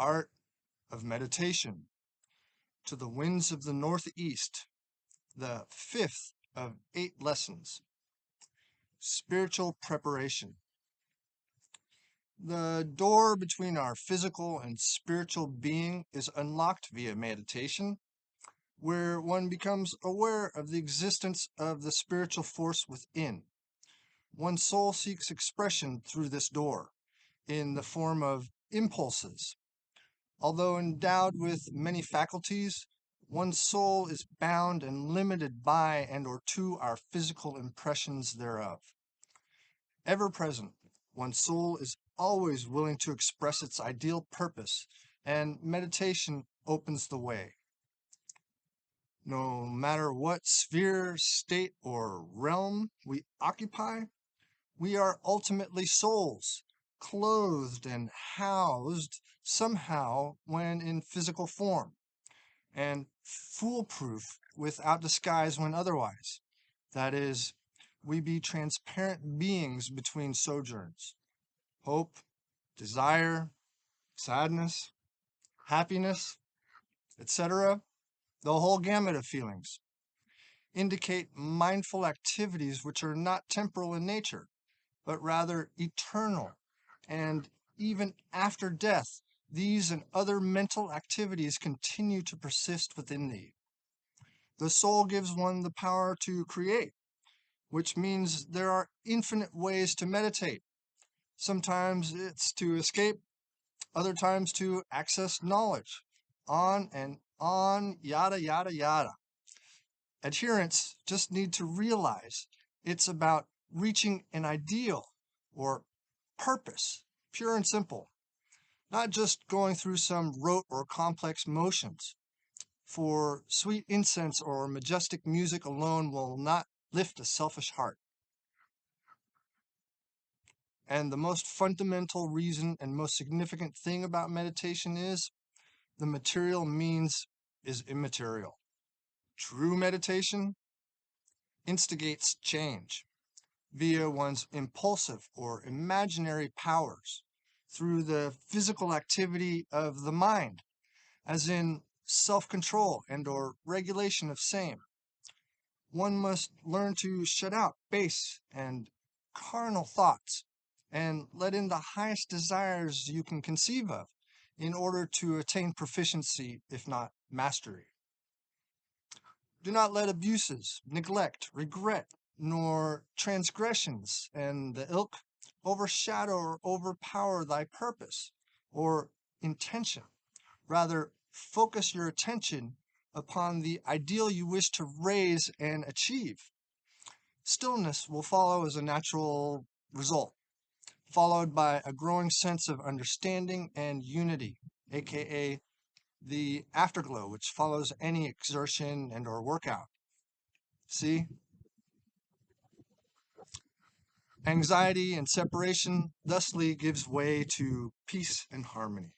art of meditation, to the winds of the northeast, the fifth of 8 lessons, spiritual preparation. The door between our physical and spiritual being is unlocked via meditation, where one becomes aware of the existence of the spiritual force within. One's soul seeks expression through this door in the form of impulses. Although endowed with many faculties, one's soul is bound and limited by and or to our physical impressions thereof. Ever present, one's soul is always willing to express its ideal purpose, and meditation opens the way. No matter what sphere, state, or realm we occupy, we are ultimately souls, clothed and housed somehow when in physical form, and foolproof without disguise when otherwise. That is, we be transparent beings between sojourns. Hope, desire, sadness, happiness, etc., the whole gamut of feelings, indicate mindful activities which are not temporal in nature, but rather eternal. And even after death, these and other mental activities continue to persist within thee. The soul gives one the power to create, which means there are infinite ways to meditate. Sometimes it's to escape, other times to access knowledge, on and on, yada, yada, yada. Adherents just need to realize it's about reaching an ideal or purpose, pure and simple, not just going through some rote or complex motions. For sweet incense or majestic music alone will not lift a selfish heart. And the most fundamental reason and most significant thing about meditation is the material means is immaterial. True meditation instigates change via one's impulsive or imaginary powers through the physical activity of the mind, as in self-control and or regulation of same. One must learn to shut out base and carnal thoughts and let in the highest desires you can conceive of in order to attain proficiency, if not mastery. Do not let abuses, neglect, regret, nor transgressions and the ilk overshadow or overpower thy purpose or intention. Rather, focus your attention upon the ideal you wish to raise and achieve. Stillness will follow as a natural result, followed by a growing sense of understanding and unity, aka the afterglow which follows any exertion and or workout. See? Anxiety and separation thusly gives way to peace and harmony.